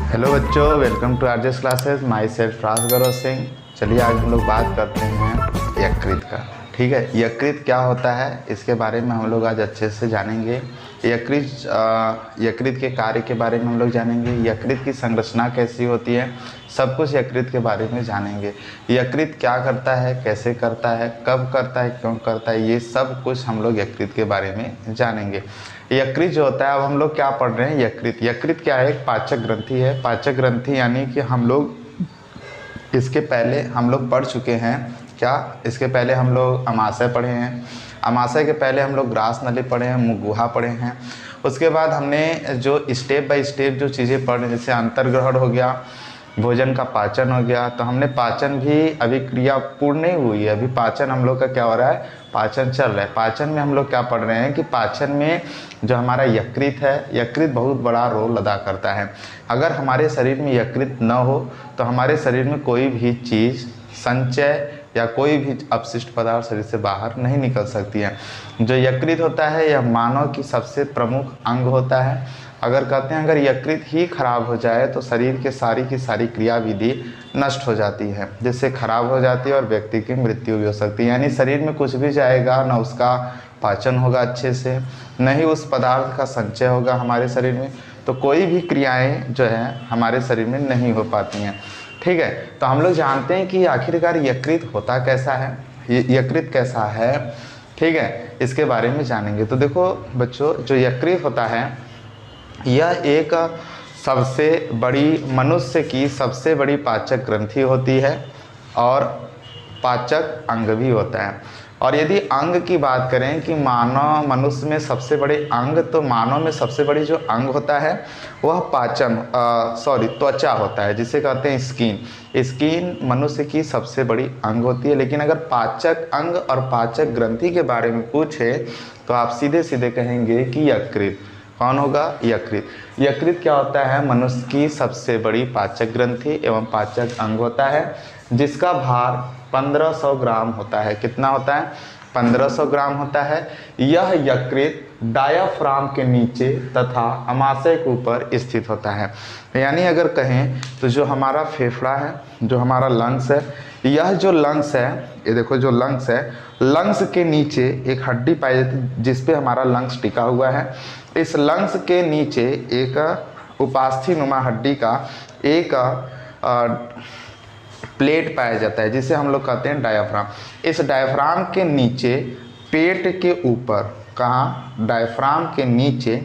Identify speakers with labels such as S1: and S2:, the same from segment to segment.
S1: Hello बच्चों, welcome to RJ's classes. Myself Raj Gaurav Singh. चलिए आज हम लोग बात करते हैं यकृत का। ठीक है, यकृत क्या होता है इसके बारे में हम लोग आज अच्छे से जानेंगे। यकृत के कार्य के बारे में हम लोग जानेंगे। यकृत की संरचना कैसी होती है, सब कुछ यकृत के बारे में जानेंगे। यकृत क्या करता है, कैसे करता है, कब करता है, क्यों करता है, ये सब कुछ हम लोग यकृत के बारे में जानेंगे। यकृत जो होता है, अब हम लोग क्या पढ़ रहे हैं, यकृत क्या है, एक पाचक ग्रंथि है। पाचक ग्रंथि यानी कि हम लोग इसके पहले हम लोग पढ़ चुके हैं क्या, इसके पहले हम लोग अमाशय पढ़े हैं। अमाशय के पहले हम लोग ग्रास नली पढ़े हैं, मुख गुहा पढ़े हैं। उसके बाद हमने जो स्टेप बाय स्टेप जो चीज़ें पढ़ रहे, जैसे अंतर्ग्रहण हो गया, भोजन का पाचन हो गया, तो हमने पाचन भी अभी क्रिया पूर्ण नहीं हुई है, अभी पाचन हम लोग का क्या हो रहा है, पाचन चल रहा है। पाचन में हम लोग क्या पढ़ रहे हैं कि पाचन में जो हमारा यकृत है, यकृत बहुत बड़ा रोल अदा करता है। अगर हमारे शरीर में यकृत न हो तो हमारे शरीर में कोई भी चीज़ संचय या कोई भी अपशिष्ट पदार्थ शरीर से बाहर नहीं निकल सकती है। जो यकृत होता है यह मानव की सबसे प्रमुख अंग होता है। अगर कहते हैं अगर यकृत ही खराब हो जाए तो शरीर के सारी की सारी क्रियाविधि नष्ट हो जाती है, जिससे खराब हो जाती है और व्यक्ति की मृत्यु भी हो सकती है। यानी शरीर में कुछ भी जाएगा ना उसका पाचन होगा अच्छे से, न ही उस पदार्थ का संचय होगा हमारे शरीर में, तो कोई भी क्रियाएं जो है हमारे शरीर में नहीं हो पाती हैं। ठीक है, तो हम लोग जानते हैं कि आखिरकार यकृत होता कैसा है, यकृत कैसा है। ठीक है, इसके बारे में जानेंगे। तो देखो बच्चों, जो यकृत होता है यह एक सबसे बड़ी, मनुष्य की सबसे बड़ी पाचक ग्रंथि होती है और पाचक अंग भी होता है। और यदि अंग की बात करें कि मानव मनुष्य में सबसे बड़े अंग, तो मानव में सबसे बड़ी जो अंग होता है वह त्वचा होता है, जिसे कहते हैं स्किन। स्किन मनुष्य की सबसे बड़ी अंग होती है। लेकिन अगर पाचक अंग और पाचक ग्रंथि के बारे में पूछे तो आप सीधे सीधे कहेंगे कि यकृत। कौन होगा, यकृत। यकृत क्या होता है, मनुष्य की सबसे बड़ी पाचक ग्रंथि एवं पाचक अंग होता है, जिसका भार 1500 ग्राम होता है। कितना होता है, 1500 ग्राम होता है। यह यकृत डायाफ्राम के नीचे तथा अमाशय के ऊपर स्थित होता है। यानी अगर कहें तो जो हमारा फेफड़ा है, जो हमारा लंग्स है, यह जो लंग्स है, ये देखो जो लंग्स है, लंग्स के नीचे एक हड्डी पाई जाती है जिस पे हमारा लंग्स टिका हुआ है। इस लंग्स के नीचे एक उपास्थि नुमा हड्डी का एक प्लेट पाया जाता है, जिसे हम लोग कहते हैं डायाफ्राम। इस डायाफ्राम के नीचे पेट के ऊपर, कहाँ, डायाफ्राम के नीचे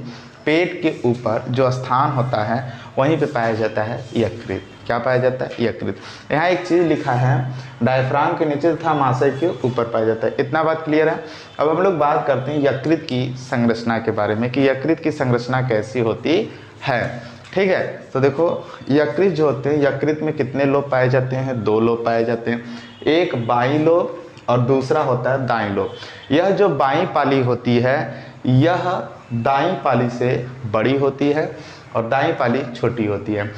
S1: पेट के ऊपर जो स्थान होता है वहीं पे पाया जाता है यकृत। क्या पाया जाता है, यकृत। यहाँ एक चीज़ लिखा है, डायफ्राम के नीचे तथा अमाशय के ऊपर पाया जाता है। इतना बात क्लियर है। अब हम लोग बात करते हैं यकृत की संरचना के बारे में कि यकृत की संरचना कैसी होती है। ठीक है, तो देखो यकृत जो होते हैं, यकृत में कितने लोब पाए जाते हैं, 2 लोब पाए जाते हैं। एक बाईं लोब और दूसरा होता है दाईं लोब। यह जो बाईं पाली होती है यह दाईं पाली से बड़ी होती है और दाईं पाली छोटी होती है।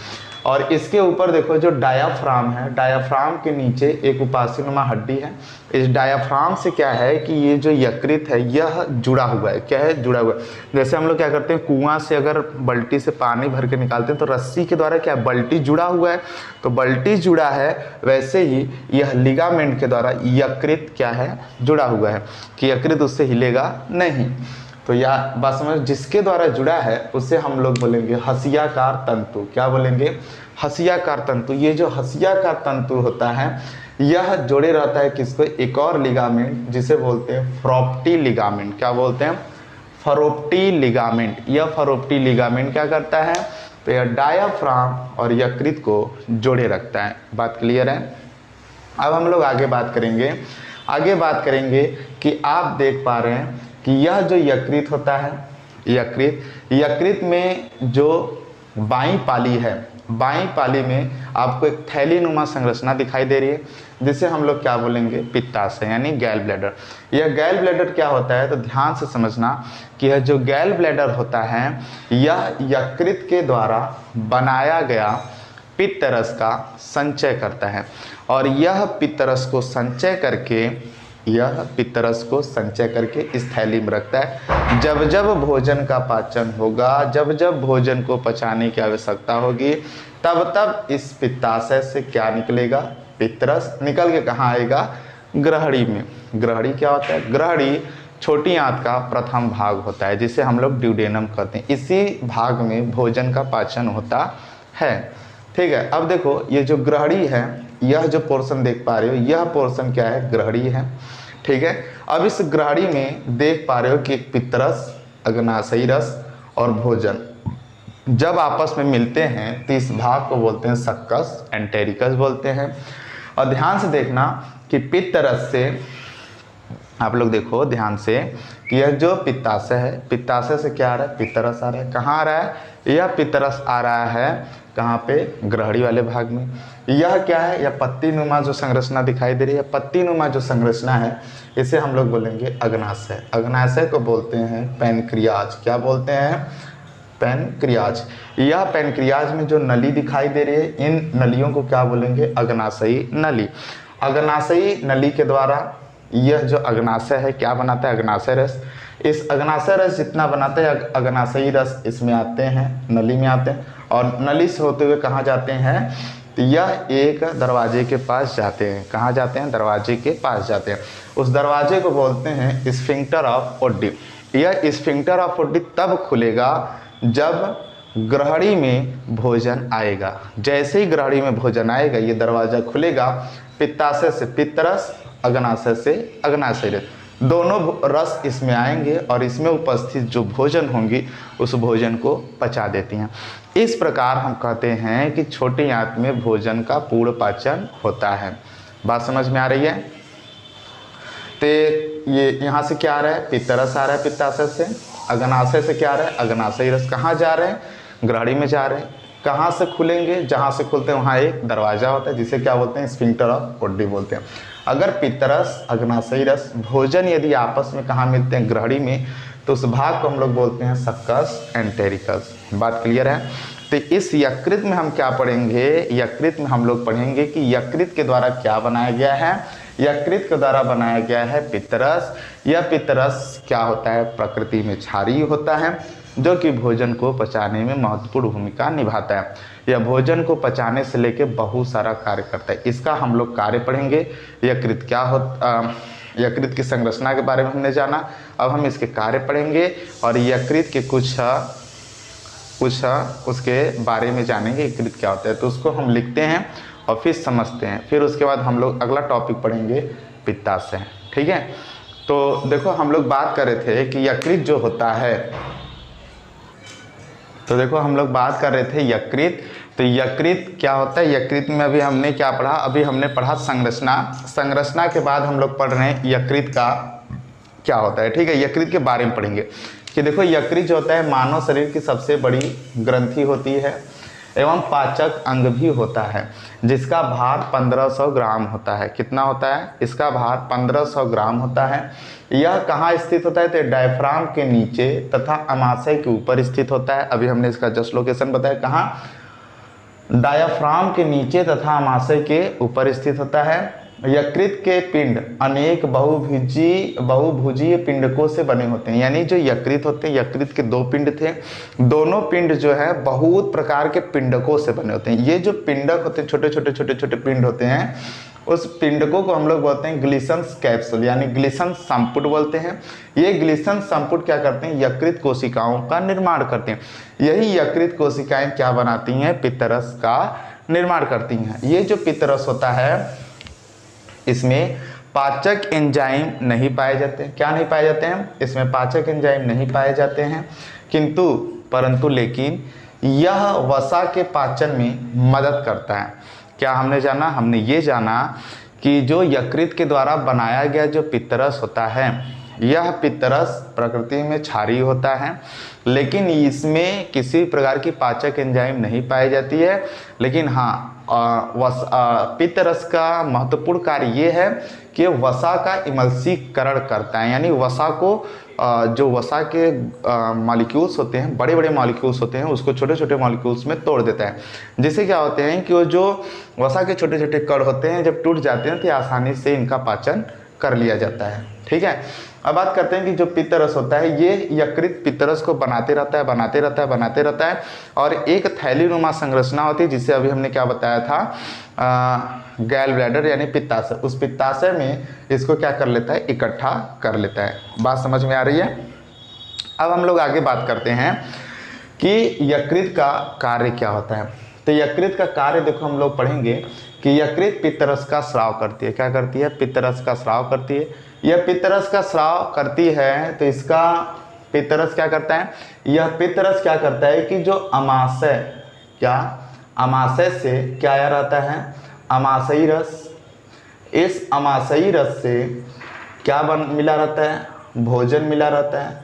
S1: और इसके ऊपर देखो जो डायाफ्राम है, डायाफ्राम के नीचे एक उपास्थि हड्डी है। इस डायाफ्राम से क्या है कि ये जो यकृत है यह जुड़ा हुआ है। क्या है, जुड़ा हुआ है। जैसे हम लोग क्या करते हैं, कुआं से अगर बाल्टी से पानी भर के निकालते हैं तो रस्सी के द्वारा क्या, बल्टी जुड़ा हुआ है, तो बल्टी जुड़ा है, वैसे ही यह लिगामेंट के द्वारा यकृत क्या है, जुड़ा हुआ है कि यकृत उससे हिलेगा नहीं। तो यह बात समझ, जिसके द्वारा जुड़ा है उसे हम लोग बोलेंगे हसियाकार तंतु। क्या बोलेंगे, हसियाकार तंतु। ये जो हसियाकार तंतु होता है यह जोड़े रहता है किसको, एक और लिगामेंट जिसे बोलते हैं फरोप्टी लिगामेंट। क्या बोलते हैं, फरोप्टी लिगामेंट। यह फरोप्टी लिगामेंट क्या करता है, तो यह डायाफ्राम और यकृत को जोड़े रखता है। बात क्लियर है। अब हम लोग आगे बात करेंगे कि आप देख पा रहे हैं कि यह जो यकृत होता है, यकृत में जो बाईं पाली है, बाईं पाली में आपको एक थैलीनुमा संरचना दिखाई दे रही है, जिसे हम लोग क्या बोलेंगे, पित्ताशय यानी गैल ब्लैडर। यह गैल ब्लैडर क्या होता है, तो ध्यान से समझना कि यह जो गैल ब्लैडर होता है यह यकृत के द्वारा बनाया गया पित्तरस का संचय करता है। और यह पित्तरस को संचय करके यह पित्तरस को संचय करके इस थैली में रखता है। जब जब भोजन का पाचन होगा, जब जब भोजन को पचाने की आवश्यकता होगी, तब तब इस पित्ताशय से क्या निकलेगा, पित्तरस निकल के कहाँ आएगा, ग्रहणी में। ग्रहणी क्या होता है, ग्रहणी छोटी आंत का प्रथम भाग होता है जिसे हम लोग ड्यूडेनम कहते हैं। इसी भाग में भोजन का पाचन होता है। ठीक है, अब देखो ये जो ग्रहणी है, यह जो पोर्शन देख पा रहे हो, यह पोर्शन क्या है, ग्रहणी है। ठीक है, अब इस ग्रहणी में देख पा रहे हो कि एक पित्तरस, अग्नाशयी रस और भोजन जब आपस में मिलते हैं तो इस भाग को बोलते हैं सक्कस, एंटेरिकस बोलते हैं। और ध्यान से देखना कि पित्तरस से, आप लोग देखो ध्यान से कि यह जो पित्ताशय है, पित्ताशय से क्या आ रहा है, पित्तरस आ रहा है। कहाँ आ रहा है, यह पित्तरस आ रहा है कहाँ पे, ग्रहणी वाले भाग में। यह क्या है, यह पत्ती नुमा जो संरचना दिखाई दे रही है, पत्ती नुमा जो संरचना है, इसे हम लोग बोलेंगे अग्नाशय। अग्नाशय को बोलते हैं पैनक्रियाज। क्या बोलते हैं, पैनक्रियाज। यह पैनक्रियाज में जो नली दिखाई दे रही है, इन नलियों को क्या बोलेंगे, अग्नाशयी नली। अग्नाशयी नली के द्वारा यह जो अग्नाशय है क्या बनाता है, अग्नाशय रस। इस अग्नाशय रस जितना बनाते हैं, अग्नाशयी रस इसमें आते हैं, नली में आते हैं, और नली से होते हुए कहाँ जाते हैं, तो यह एक दरवाजे के पास जाते हैं। कहाँ जाते हैं, दरवाजे के पास जाते हैं। उस दरवाजे को बोलते हैं स्फिंक्टर ऑफ ओडी। यह स्फिंक्टर ऑफ ओडी तब खुलेगा जब ग्रहणी में भोजन आएगा। जैसे ही ग्रहणी में भोजन आएगा, ये दरवाजा खुलेगा। पित्ताशय से पित्तरस, अग्नाशय से अग्नाशयी रस, दोनों रस इसमें आएंगे और इसमें उपस्थित जो भोजन होंगी उस भोजन को पचा देती हैं। इस प्रकार हम कहते हैं कि छोटी आंत में भोजन का पूर्ण पाचन होता है। बात समझ में आ रही है। तो ये यहाँ से क्या आ रहा है, पित्तरस आ रहा है पित्ताशय से। अग्नाशय से क्या आ रहा है, अग्नाशयी रस। कहाँ जा रहे हैं, ग्रहणी में जा रहे हैं। कहाँ से खुलेंगे, जहाँ से खुलते हैं वहाँ एक दरवाजा होता है जिसे क्या बोलते हैं, स्फिंक्टर ऑफ ओडी बोलते हैं। अगर पित्तरस, अग्नाशयी रस, भोजन यदि आपस में कहाँ मिलते हैं, ग्रहणी में, तो उस भाग को हम लोग बोलते हैं सक्कस, एंटेरिकस। बात क्लियर है। तो इस यकृत में हम क्या पढ़ेंगे, यकृत में हम लोग पढ़ेंगे कि यकृत के द्वारा क्या बनाया गया है। यकृत के द्वारा बनाया गया है पित्तरस। यह पित्तरस क्या होता है, प्रकृति में क्षारीय होता है, जो कि भोजन को पचाने में महत्वपूर्ण भूमिका निभाता है। यह भोजन को पचाने से लेकर बहुत सारा कार्य करता है। इसका हम लोग कार्य पढ़ेंगे। यकृत क्या होता, यकृत की संरचना के बारे में हमने जाना, अब हम इसके कार्य पढ़ेंगे और यकृत के कुछ उसके बारे में जानेंगे, यकृत क्या होता है। तो उसको हम लिखते हैं और फिर समझते हैं। फिर उसके बाद हम लोग अगला टॉपिक पढ़ेंगे पित्ताशय। ठीक है, तो देखो हम लोग बात कर रहे थे कि यकृत जो होता है, तो देखो हम लोग बात कर रहे थे यकृत। तो यकृत क्या होता है, यकृत में अभी हमने क्या पढ़ा, अभी हमने पढ़ा संरचना। संरचना के बाद हम लोग पढ़ रहे हैं यकृत का क्या होता है। ठीक है, यकृत के बारे में पढ़ेंगे कि देखो यकृत जो होता है मानव शरीर की सबसे बड़ी ग्रंथि होती है एवं पाचक अंग भी होता है, जिसका भार 1500 ग्राम होता है। कितना होता है, इसका भार 1500 ग्राम होता है। यह कहाँ स्थित होता है, तो डायफ्राम के नीचे तथा अमाशय के ऊपर स्थित होता है। अभी हमने इसका जस्ट लोकेशन बताया, कहाँ, डायफ्राम के नीचे तथा अमाशय के ऊपर स्थित होता है। यकृत के पिंड अनेक बहुभुजीय पिंडकों से बने होते हैं। यानी जो यकृत होते हैं, यकृत के दो पिंड थे, दोनों पिंड जो है बहुत प्रकार के पिंडकों से बने होते हैं। ये जो पिंडक होते हैं, छोटे छोटे पिंड होते हैं, उस पिंडकों को हम लोग बोलते हैं ग्लिसन्स कैप्सूल, यानी ग्लिसन संपुट बोलते हैं। ये ग्लिसन संपुट क्या करते हैं, यकृत कोशिकाओं का निर्माण करते हैं। यही यकृत कोशिकाएं क्या बनाती हैं, पित्तरस का निर्माण करती हैं। ये जो पित्तरस होता है, इसमें पाचक एंजाइम नहीं पाए जाते हैं। क्या नहीं पाए जाते हैं, इसमें पाचक एंजाइम नहीं पाए जाते हैं, परंतु लेकिन यह वसा के पाचन में मदद करता है। क्या हमने जाना, हमने ये जाना कि जो यकृत के द्वारा बनाया गया जो पित्तरस होता है, यह पित्तरस प्रकृति में क्षारीय होता है, लेकिन इसमें किसी प्रकार की पाचक एंजाइम नहीं पाई जाती है। लेकिन हाँ, पित्तरस का महत्वपूर्ण कार्य ये है कि वसा का इमल्सीकरण करता है। यानी वसा को, जो वसा के मॉलिक्यूल्स होते हैं, बड़े बड़े मॉलिक्यूल्स होते हैं, उसको छोटे छोटे मॉलिक्यूल्स में तोड़ देता है। जिससे क्या होते हैं कि वो जो वसा के छोटे छोटे कण होते हैं, जब टूट जाते हैं तो आसानी से इनका पाचन कर लिया जाता है। ठीक है, अब बात करते हैं कि जो पित्तरस होता है ये यकृत पित्तरस को बनाते रहता है और एक थैली नुमा संरचना होती है जिसे अभी हमने क्या बताया था, गैल ब्लैडर यानी पित्ताशय। उस पित्ताशय में इसको क्या कर लेता है, इकट्ठा कर लेता है। बात समझ में आ रही है। अब हम लोग आगे बात करते हैं कि यकृत का कार्य क्या होता है। तो यकृत का कार्य देखो हम लोग पढ़ेंगे कि यकृत पित्तरस का स्राव करती है। क्या करती है, पित्तरस का स्राव करती है। यह पित्तरस का स्राव करती है तो इसका पित्तरस क्या करता है, यह पित्तरस क्या करता है कि जो अमाशय, क्या अमाशय से क्या आया रहता है, अमाशयी रस। इस अमाशयी रस से क्या मिला रहता है, भोजन मिला रहता है।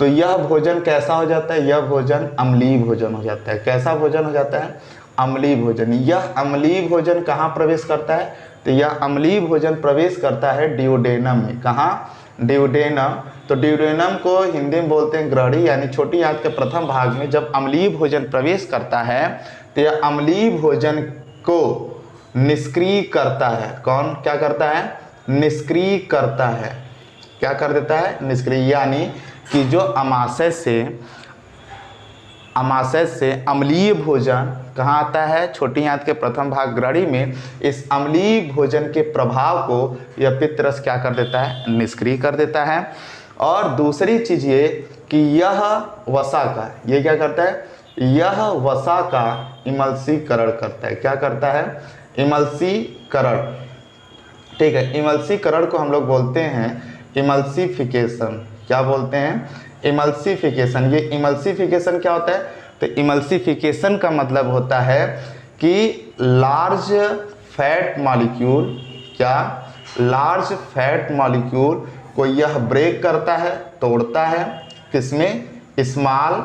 S1: तो यह भोजन कैसा हो जाता है, यह भोजन अम्लीय भोजन हो जाता है। कैसा भोजन हो जाता है, अम्लीय भोजन। यह अम्लीय भोजन कहाँ प्रवेश करता है, तो यह अम्लीय भोजन प्रवेश करता है डिओडेनम में। कहाँ, डिओडेनम। तो डिओडेनम को हिंदी में बोलते हैं ग्रहणी, यानी छोटी आंत के प्रथम भाग में जब अम्लीय भोजन प्रवेश करता है तो यह अम्लीय भोजन को निष्क्रिय करता है। कौन क्या करता है, निष्क्रिय करता है। क्या कर देता है, निष्क्रिय। यानी कि जो अमाशय से अम्लीय भोजन कहाँ आता है, छोटी आंत के प्रथम भाग ग्रहणी में। इस अम्लीय भोजन के प्रभाव को यह पित्तरस क्या कर देता है, निष्क्रिय कर देता है। और दूसरी चीज़ ये कि यह वसा का, ये क्या करता है, यह वसा का इमल्सीकरण करता है। क्या करता है, इमल्सीकरण। ठीक है, इमल्सीकरण को हम लोग बोलते हैं इमल्सिफिकेशन। क्या बोलते हैं, इमल्सिफिकेशन। ये इमल्सिफिकेशन क्या होता है, तो इमल्सिफिकेशन का मतलब होता है कि लार्ज फैट मॉलिक्यूल, क्या लार्ज फैट मॉलिक्यूल को यह ब्रेक करता है, तोड़ता है। किसमें, स्मॉल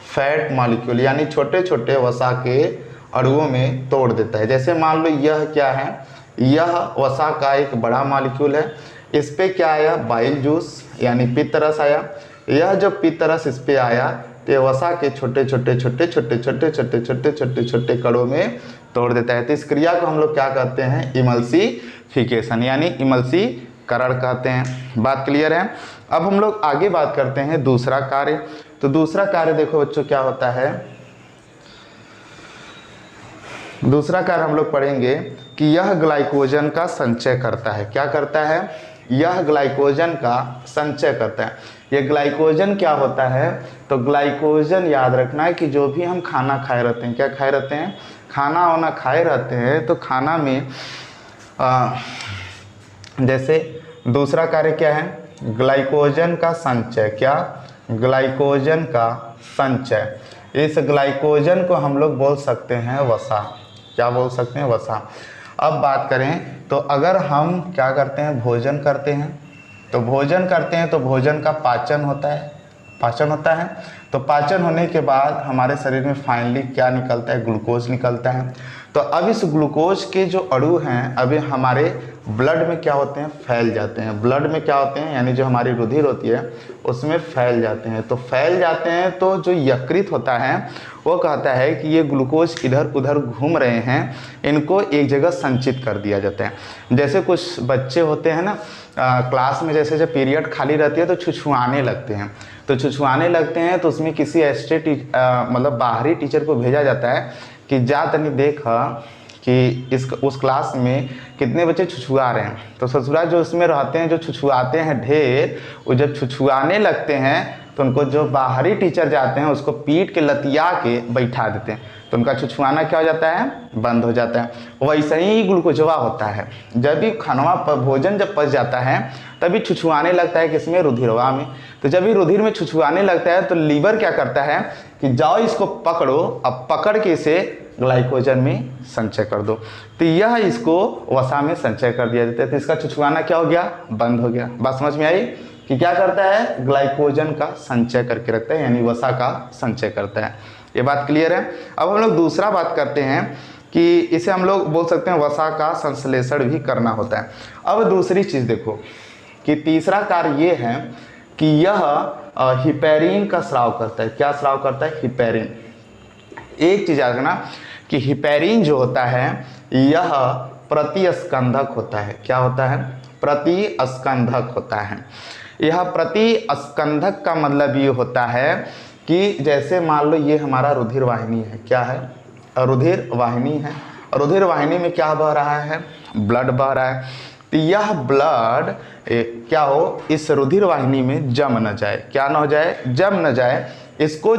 S1: फैट मॉलिक्यूल, यानी छोटे छोटे वसा के अणुओं में तोड़ देता है। जैसे मान लो यह क्या है, यह वसा का एक बड़ा मॉलिक्यूल है, इस पे क्या आया, बाइल जूस यानी पित्तरस आया। यह जब पित्तरस इस पे आया तो वसा के छोटे छोटे कणों में तोड़ देता है। तो इस क्रिया को हम लोग क्या कहते हैं, इमल्सिफिकेशन यानी इमल्सीकरण कहते हैं। बात क्लियर है। अब हम लोग आगे बात करते हैं दूसरा कार्य। तो दूसरा कार्य देखो बच्चों क्या होता है, दूसरा कार्य हम लोग पढ़ेंगे कि यह ग्लाइकोजन का संचय करता है। क्या करता है, यह ग्लाइकोजन का संचय करता है। यह ग्लाइकोजन क्या होता है, तो ग्लाइकोजन याद रखना है कि जो भी हम खाना खाए रहते हैं, क्या खाए रहते हैं, खाना वाना खाए रहते हैं, तो खाना में जैसे दूसरा कार्य क्या है, ग्लाइकोजन का संचय। क्या, ग्लाइकोजन का संचय। इस ग्लाइकोजन को हम लोग बोल सकते हैं वसा। क्या बोल सकते हैं, वसा। अब बात करें तो अगर हम क्या करते हैं, भोजन करते हैं, तो भोजन करते हैं तो भोजन का पाचन होता है, तो पाचन होने के बाद हमारे शरीर में फाइनली क्या निकलता है, ग्लूकोज निकलता है। तो अब इस ग्लूकोज के जो अणु हैं अभी हमारे ब्लड में क्या होते हैं, फैल जाते हैं। ब्लड में क्या होते हैं, यानी जो हमारी रुधिर होती है उसमें फैल जाते हैं। तो फैल जाते हैं तो जो यकृत होता है वो कहता है कि ये ग्लूकोज इधर उधर घूम रहे हैं, इनको एक जगह संचित कर दिया जाता है। जैसे कुछ बच्चे होते हैं ना, क्लास में जैसे जब पीरियड खाली रहती है तो छुछुआने लगते हैं, तो उसमें किसी एक्स्ट्रा मतलब बाहरी टीचर को भेजा जाता है कि जा तनी देख कि उस क्लास में कितने बच्चे छुछुआ रहे हैं। तो ससुरा जो उसमें रहते हैं, जो छुछुआते हैं ढेर, वो जब छुछुआने लगते हैं तो उनको जो बाहरी टीचर जाते हैं उसको पीट के लतिया के बैठा देते हैं, तो उनका छुछुआना क्या हो जाता है, बंद हो जाता है। वैसे ही ग्लूकोजवा होता है, जब भी खानवा पर भोजन जब पच जाता है तभी छुछुआने लगता है, किसमें, रुधिरवा में। तो जब भी रुधिर में छुछुआने लगता है तो लीवर क्या करता है कि जाओ इसको पकड़ो, अब पकड़ के इसे ग्लाइकोजन में संचय कर दो। तो यह इसको वसा में संचय कर दिया जाता है। तो इसका छुछुआना क्या हो गया, बंद हो गया। बात समझ में आई कि क्या करता है, ग्लाइकोजन का संचय करके रखता है, यानी वसा का संचय करता है। ये बात क्लियर है। अब हम लोग दूसरा बात करते हैं कि इसे हम लोग बोल सकते हैं वसा का संश्लेषण भी करना होता है। अब दूसरी चीज़ देखो कि तीसरा कार्य ये है कि यह हिपैरिन का स्राव करता है। क्या स्राव करता है, हिपैरिन। एक चीज़ याद रखना कि हिपैरिन जो होता है यह प्रतिस्कंधक होता है। क्या होता है, प्रतिस्कंधक होता है। यह प्रतिस्कंधक का मतलब ये होता है कि जैसे मान लो ये हमारा रुधिर वाहिनी है, क्या है, रुधिर वाहिनी है। रुधिर वाहिनी में क्या बह रहा है, ब्लड बह रहा है। तो यह ब्लड क्या हो, इस रुधिर वाहिनी में जम न जाए, क्या न हो जाए, जम न जाए। इसको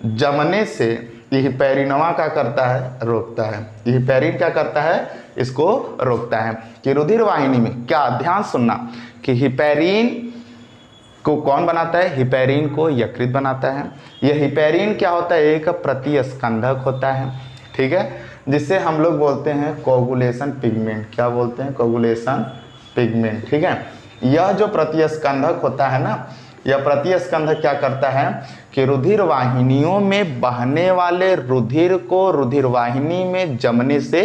S1: जमने से यह हिपैरिनवा क्या करता है, रोकता है। यह हिपैरिन क्या करता है, इसको रोकता है। कि रुधिर वाहिनी में क्या, ध्यान सुनना, कि हिपैरिन को कौन बनाता है, हिपैरिन को यकृत बनाता है। यह हिपैरिन क्या होता है, एक प्रतिस्कंधक होता है, ठीक है, जिससे हम लोग बोलते हैं कोगुलेशन पिगमेंट। क्या बोलते हैं, कोगुलेशन पिगमेंट, ठीक है। यह जो प्रतिस्कंधक होता है ना, यह प्रतिस्कंधक क्या करता है कि रुधिर वाहिनियों में बहने वाले रुधिर को रुधिर वाहिनी में जमने से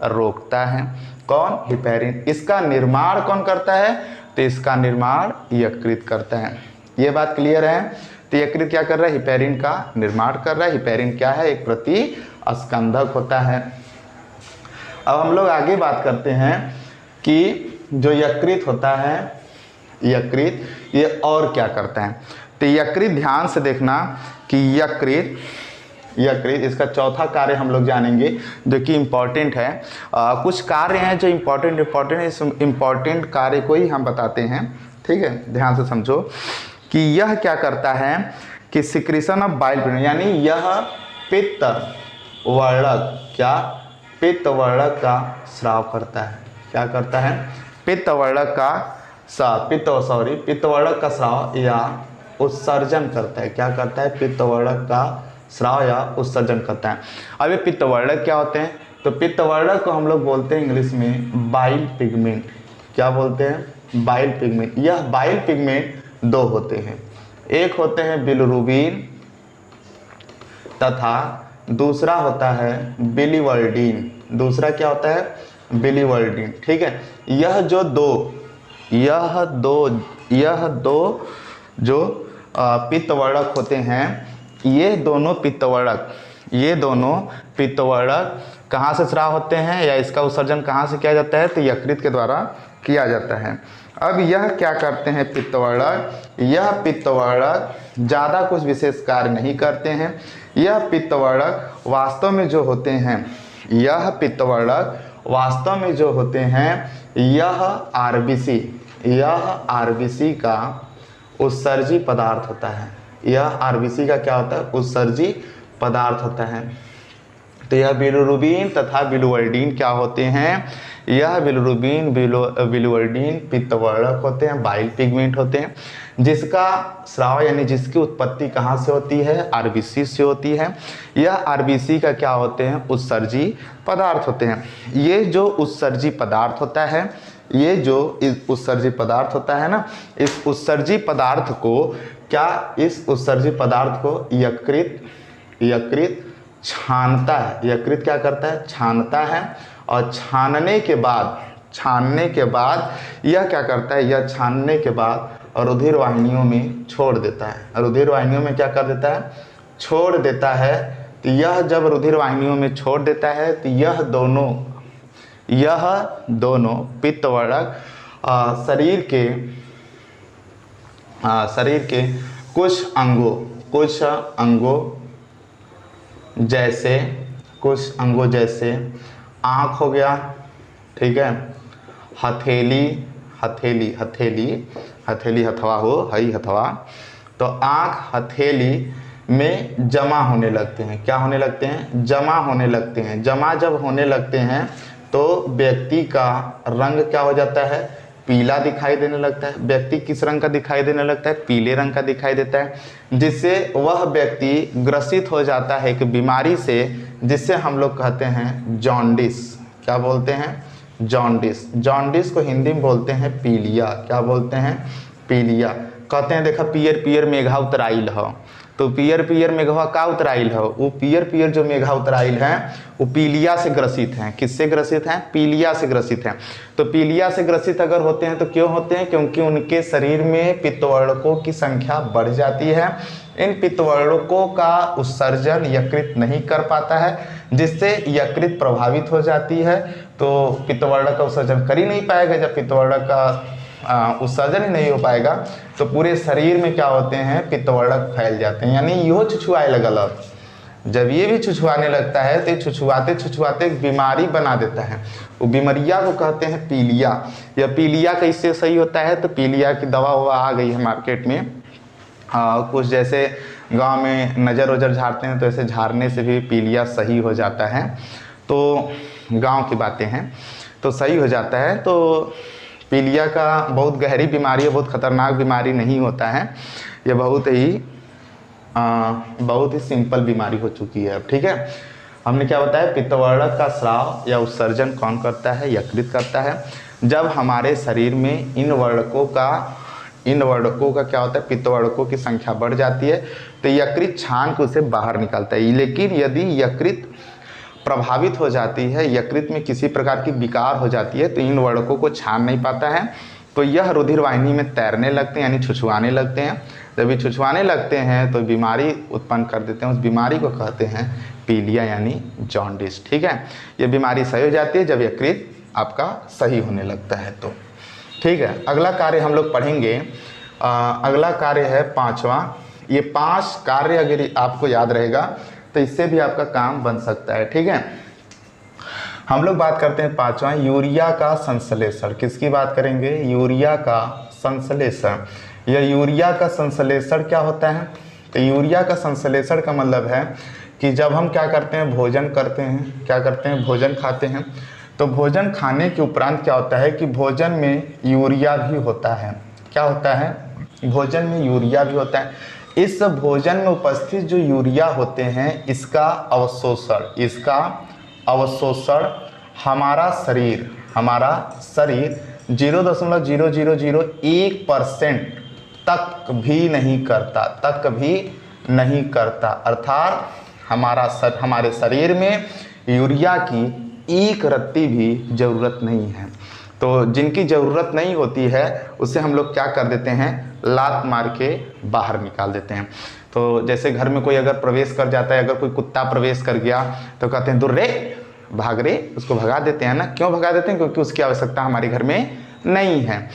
S1: रोकता है। कौन, हिपैरिन। इसका निर्माण कौन करता है, तो इसका निर्माण यकृत करता है। ये बात क्लियर है। तो यकृत क्या कर रहा है, हिपैरिन का निर्माण कर रहा है। हिपैरिन क्या है, एक प्रतिस्कंधक होता है। अब हम लोग आगे बात करते हैं कि जो यकृत होता है, यकृत ये और क्या करता है। तो यकृत, ध्यान से देखना कि यकृत इसका चौथा कार्य हम लोग जानेंगे जो कि इम्पॉर्टेंट है। कुछ कार्य हैं जो इम्पॉर्टेंट है, इस इम्पॉर्टेंट कार्य को ही हम बताते हैं, ठीक है। ध्यान से समझो कि यह क्या करता है कि सिक्रीशन ऑफ बाइल, यानी यह पित्त वर्णक, क्या, पित्त वर्णक का स्राव करता है। क्या करता है, पित्त वर्णक का पित्त वर्णक का स्राव या उत्सर्जन करता है। क्या करता है, पित्त वर्णक का स्राव या उत्सर्जन करता है। अब ये पित्त वर्णक क्या होते हैं, तो पित्त वर्णक को हम लोग बोलते हैं इंग्लिश में बाइल पिगमेंट। क्या बोलते हैं, बाइल पिगमेंट। यह बाइल पिगमेंट दो होते हैं, एक होते हैं बिलिरुबिन तथा दूसरा होता है बिलिवर्डिन। दूसरा क्या होता है, बिलिवर्डिन, ठीक है। यह दो जो पित्तवर्णक होते हैं, ये दोनों पित्तवर्णक कहाँ से स्राव होते हैं या इसका उत्सर्जन कहाँ से किया जाता है, तो यकृत के द्वारा किया जाता है। अब यह क्या करते हैं, पित्तवर्णक, यह पित्तवर्णक ज़्यादा कुछ विशेष कार्य नहीं करते हैं। यह पित्तवर्णक वास्तव में जो होते हैं, यह आरबीसी का उत्सर्जी पदार्थ होता है। यह आरबीसी का क्या होता है, उत्सर्जी पदार्थ होता है। तो यह बिलिरुबिन तथा बिलिवर्डिन क्या होते हैं, यह बिलिरुबिन बिलिवर्डिन पित्तवर्णक होते हैं, बाइल पिगमेंट होते हैं, जिसका स्राव यानी जिसकी उत्पत्ति कहाँ से होती है, आरबीसी से होती है। यह आरबीसी का क्या होते हैं, उत्सर्जी पदार्थ होते हैं। ये जो उत्सर्जी पदार्थ होता है, इस उत्सर्जी पदार्थ को यकृत छानता है। यकृत क्या करता है, छानता है। और छानने के बाद यह क्या करता है, यह छानने के बाद रुधिर वाहिनियों में छोड़ देता है। रुधिर वाहिनियों में क्या कर देता है, छोड़ देता है। तो यह जब रुधिर वाहिनियों में छोड़ देता है तो यह दोनों पित्तवर्णक शरीर के कुछ अंगों जैसे आँख हो गया, ठीक है, हथवा, तो आँख हथेली में जमा होने लगते हैं। क्या होने लगते हैं, जमा होने लगते हैं। जमा जब होने लगते हैं तो व्यक्ति का रंग क्या हो जाता है, पीला दिखाई देने लगता है। व्यक्ति किस रंग का दिखाई देने लगता है, पीले रंग का दिखाई देता है, जिससे वह व्यक्ति ग्रसित हो जाता है एक बीमारी से, जिससे हम लोग कहते हैं जॉन्डिस। क्या बोलते हैं, जॉन्डिस को हिंदी में बोलते हैं पीलिया। क्या बोलते हैं, पीलिया। कहते हैं देखा पियर मेघा उतराइल ह, तो पियर पियर मेघवा का उतराइल है, वो पियर पियर जो मेघा उतराइल है वो पीलिया से ग्रसित हैं। किससे ग्रसित हैं? पीलिया से ग्रसित हैं। तो पीलिया से ग्रसित अगर होते हैं तो क्यों होते हैं? क्योंकि उनके शरीर में पित्तवर्णकों की संख्या बढ़ जाती है। इन पित्तवर्णकों का उत्सर्जन यकृत नहीं कर पाता है, जिससे यकृत प्रभावित हो जाती है। तो पित्तवर्णक का उत्सर्जन कर ही नहीं पाएगा। जब पित्तवर्णक का उत्सर्जन ही नहीं हो पाएगा तो पूरे शरीर में क्या होते हैं? पित्तवर्णक फैल जाते हैं, यानी यो छुछुआए लगल। जब ये भी छुछुआने लगता है तो छुछुआते छुछुआते एक बीमारी बना देता है। वो बीमारिया को कहते हैं पीलिया। या पीलिया कैसे सही होता है? तो पीलिया की दवा ववा आ गई है मार्केट में। कुछ जैसे गांव में नज़र वजर झाड़ते हैं तो ऐसे झाड़ने से भी पीलिया सही हो जाता है। तो गांव की बातें हैं, तो सही हो जाता है। तो पीलिया का बहुत गहरी बीमारी है, बहुत खतरनाक बीमारी नहीं होता है। ये बहुत ही सिंपल बीमारी हो चुकी है अब। ठीक है, हमने क्या बताया? पित्तवर्णक का स्राव या उत्सर्जन कौन करता है? यकृत करता है। जब हमारे शरीर में इन वर्णकों का क्या होता है? पित्तवर्णकों की संख्या बढ़ जाती है तो यकृत छान के उसे बाहर निकालता है। लेकिन यदि यकृत प्रभावित हो जाती है, यकृत में किसी प्रकार की विकार हो जाती है, तो इन वर्णकों को छान नहीं पाता है, तो यह रुधिर वाहिनी में तैरने लगते हैं, यानी छुछुआने लगते हैं। जब ये छुछुआने लगते हैं तो बीमारी उत्पन्न कर देते हैं। उस बीमारी को कहते हैं पीलिया यानी जॉन्डिस। ठीक है, ये बीमारी सही हो जाती है जब यकृत आपका सही होने लगता है। तो ठीक है, अगला कार्य हम लोग पढ़ेंगे। अगला कार्य है 5वां। ये 5 कार्य अगर आपको याद रहेगा तो इससे भी आपका काम बन सकता है। ठीक है, हम लोग बात करते हैं 5वां, यूरिया का संश्लेषण। किसकी बात करेंगे? यूरिया का संश्लेषण। यह यूरिया का संश्लेषण क्या होता है? तो यूरिया का संश्लेषण का मतलब है कि जब हम क्या करते हैं? भोजन करते हैं। क्या करते हैं? भोजन खाते हैं। तो भोजन खाने के उपरांत क्या होता है कि भोजन में यूरिया भी होता है। क्या होता है? भोजन में यूरिया भी होता है। इस भोजन में उपस्थित जो यूरिया होते हैं इसका अवशोषण हमारा शरीर 0.0001% तक भी नहीं करता। अर्थात हमारे शरीर में यूरिया की एक रत्ती भी ज़रूरत नहीं है। तो जिनकी ज़रूरत नहीं होती है उसे हम लोग क्या कर देते हैं? लात मार के बाहर निकाल देते हैं। तो जैसे घर में कोई अगर प्रवेश कर जाता है, अगर कोई कुत्ता प्रवेश कर गया तो कहते हैं दूर रे, भाग रे, उसको भगा देते हैं ना। क्यों भगा देते हैं? क्योंकि उसकी आवश्यकता हमारे घर में नहीं है,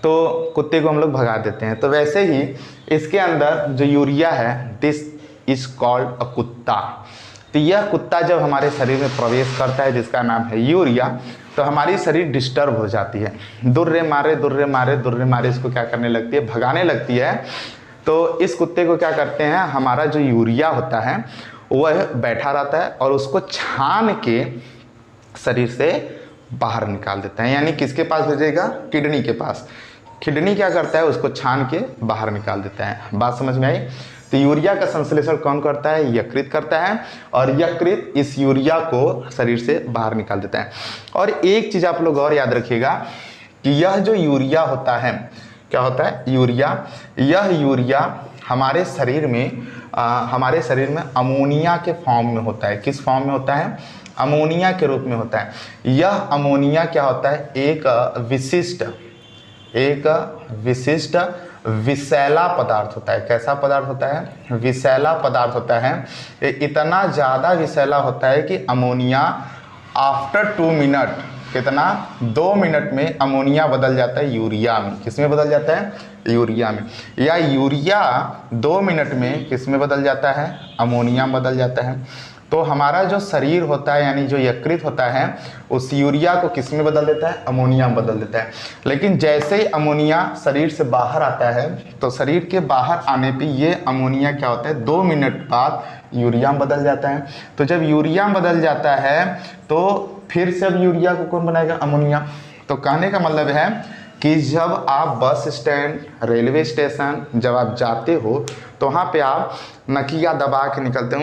S1: तो कुत्ते को हम लोग भगा देते हैं। तो वैसे ही इसके अंदर जो यूरिया है, दिस इज कॉल्ड अ कुत्ता। तो यह कुत्ता जब हमारे शरीर में प्रवेश करता है जिसका नाम है यूरिया, तो हमारी शरीर डिस्टर्ब हो जाती है। दुर्रे मारे इसको क्या करने लगती है? भगाने लगती है। तो इस कुत्ते को क्या करते हैं? हमारा जो यूरिया होता है वह बैठा रहता है और उसको छान के शरीर से बाहर निकाल देता है। यानी किसके पास भेजेगा? किडनी के पास। किडनी क्या करता है? उसको छान के बाहर निकाल देता है। बात समझ में आई? तो यूरिया का संश्लेषण कौन करता है? यकृत करता है, और यकृत इस यूरिया को शरीर से बाहर निकाल देता है। और एक चीज़ आप लोग और याद रखिएगा कि यह जो यूरिया होता है, क्या होता है? यह यूरिया हमारे शरीर में अमोनिया के फॉर्म में होता है। किस फॉर्म में होता है? अमोनिया के रूप में होता है। यह अमोनिया क्या होता है? एक विशिष्ट विषैला पदार्थ होता है। कैसा पदार्थ होता है? विषैला पदार्थ होता है। ये इतना ज़्यादा विषैला होता है कि अमोनिया आफ्टर 2 मिनट, कितना? 2 मिनट में अमोनिया बदल जाता है यूरिया में। किस में बदल जाता है? यूरिया में। या यूरिया 2 मिनट में किस में बदल जाता है? अमोनिया में बदल जाता है। तो हमारा जो शरीर होता है, यानी जो यकृत होता है, उस यूरिया को किस में बदल देता है? अमोनिया में बदल देता है। लेकिन जैसे ही अमोनिया शरीर से बाहर आता है तो शरीर के बाहर आने पे ये अमोनिया क्या होता है? 2 मिनट बाद यूरिया में बदल जाता है। तो जब यूरिया में बदल जाता है तो फिर से अब यूरिया को कौन बनाएगा? अमोनिया। तो कहने का मतलब है कि जब आप बस स्टैंड, रेलवे स्टेशन जब आप जाते हो तो वहाँ पे आप नकिया दबा के निकलते हो,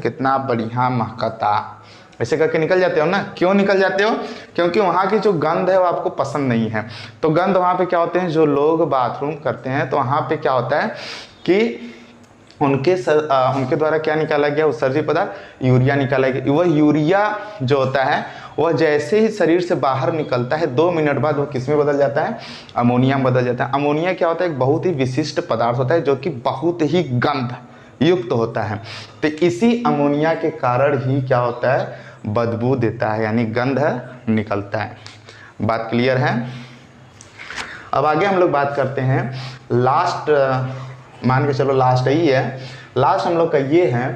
S1: कितना बढ़िया महकता, ऐसे करके निकल जाते हो ना। क्यों निकल जाते हो? क्योंकि वहाँ की जो गंध है वो आपको पसंद नहीं है। तो गंध वहाँ पे क्या होते हैं? जो लोग बाथरूम करते हैं तो वहाँ पे क्या होता है कि उनके द्वारा क्या निकाला गया, उत्सर्जित पदार्थ यूरिया निकाला गया। वह यूरिया जो होता है वह जैसे ही शरीर से बाहर निकलता है 2 मिनट बाद वह किस में बदल जाता है, अमोनिया में बदल जाता है। अमोनिया क्या होता है, एक बहुत ही विशिष्ट पदार्थ होता है जो कि बहुत ही गंध युक्त होता है। तो इसी अमोनिया के कारण ही क्या होता है, बदबू देता है, यानी गंध निकलता है। बात क्लियर है। अब आगे हम लोग बात करते हैं लास्ट, मान के चलो लास्ट ही है। लास्ट हम लोग का ये है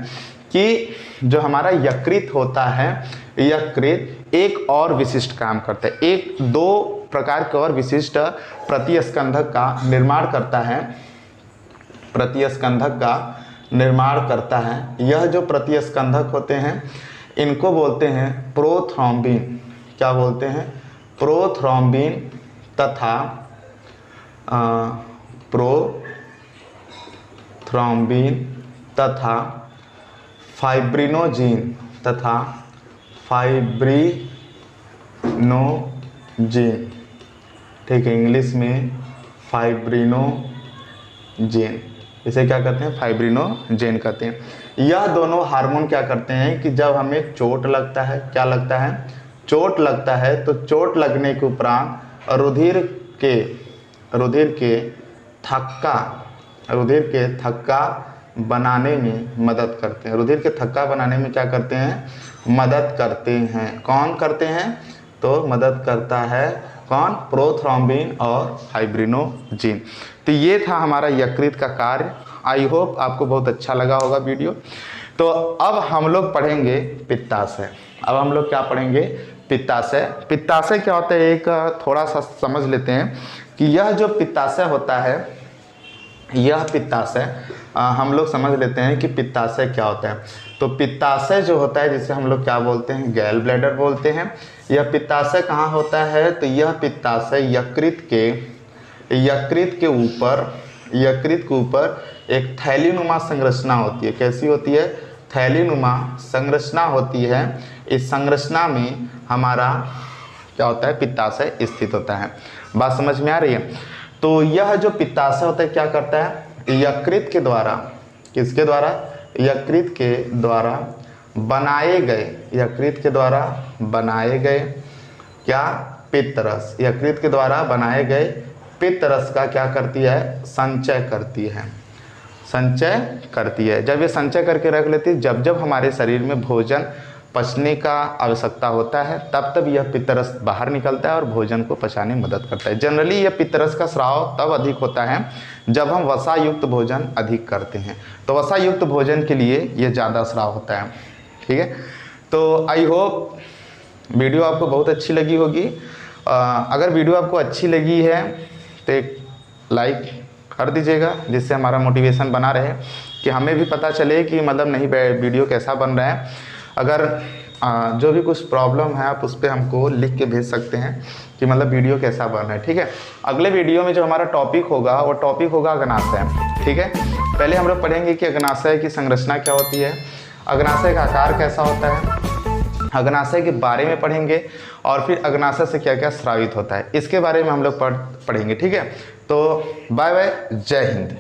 S1: कि जो हमारा यकृत होता है, यकृत एक और विशिष्ट काम करता है, एक दो प्रकार के और विशिष्ट प्रतिस्कंधक का निर्माण करता है, प्रतिस्कंधक का निर्माण करता है। यह जो प्रतिस्कंधक होते हैं इनको बोलते हैं प्रोथ्रोम्बिन। क्या बोलते हैं, प्रोथ्रोम्बिन तथा प्रोथ्रोम्बिन तथा फाइब्रिनोजिन तथा फाइब्रिनोजिन, ठीक है, इंग्लिश में फाइब्रिनोजिन, इसे क्या कहते हैं, फाइब्रिनोजेन कहते हैं। यह दोनों हार्मोन क्या करते हैं कि जब हमें चोट लगता है, क्या लगता है, चोट लगता है, तो चोट लगने के उपरांत रुधिर के थक्का बनाने में मदद करते हैं। रुधिर के थक्का बनाने में क्या करते हैं, मदद करते हैं। कौन करते हैं, तो मदद करता है कौन, प्रोथ्रोम्बिन और फाइब्रिनोजिन। तो ये था हमारा यकृत का कार्य। आई होप आपको बहुत अच्छा लगा होगा वीडियो। तो अब हम लोग पढ़ेंगे पित्ताशय। अब हम लोग क्या पढ़ेंगे, पित्ताशय। पित्ताशय क्या होता है, एक थोड़ा सा समझ लेते हैं कि यह जो पित्ताशय होता है, यह पित्ताशय हम लोग समझ लेते हैं कि पित्ताशय क्या होता है। तो पित्ताशय जो होता है जिसे हम लोग क्या बोलते हैं, गैल ब्लैडर बोलते हैं। यह पित्ताशय कहाँ होता है, तो यह पित्ताशय यकृत के ऊपर एक थैलीनुमा संरचना होती है। कैसी होती है, थैलीनुमा संरचना होती है। इस संरचना में हमारा क्या होता है, पित्ताशय स्थित होता है। बात समझ में आ रही है। तो यह जो पित्ताशय होता है क्या करता है, यकृत के द्वारा, किसके द्वारा, यकृत के द्वारा बनाए गए क्या, पित्तरस, यकृत के द्वारा बनाए गए पित्तरस का क्या करती है, संचय करती है। जब ये संचय करके रख लेती है, जब हमारे शरीर में भोजन पचने का आवश्यकता होता है, तब यह पित्तरस बाहर निकलता है और भोजन को पचाने में मदद करता है। जनरली यह पित्तरस का स्राव तब अधिक होता है जब हम वसा युक्त भोजन अधिक करते हैं। तो वसा युक्त भोजन के लिए यह ज़्यादा स्राव होता है। ठीक है, तो आई होप वीडियो आपको बहुत अच्छी लगी होगी। अगर वीडियो आपको अच्छी लगी है तो एक लाइक कर दीजिएगा, जिससे हमारा मोटिवेशन बना रहे कि हमें भी पता चले कि मतलब नहीं वीडियो कैसा बन रहा है। अगर जो भी कुछ प्रॉब्लम है आप उस पर हमको लिख के भेज सकते हैं कि मतलब वीडियो कैसा बन रहा है। ठीक है, अगले वीडियो में जो हमारा टॉपिक होगा वो टॉपिक होगा अग्नाशय। ठीक है, पहले हम लोग पढ़ेंगे कि अग्नाशय की संरचना क्या होती है, अग्नाशय का आकार कैसा होता है, अग्नाशय के बारे में पढ़ेंगे, और फिर अग्नाशय से क्या क्या स्रावित होता है इसके बारे में हम लोग पढ़ेंगे। ठीक है, तो बाय बाय, जय हिंद।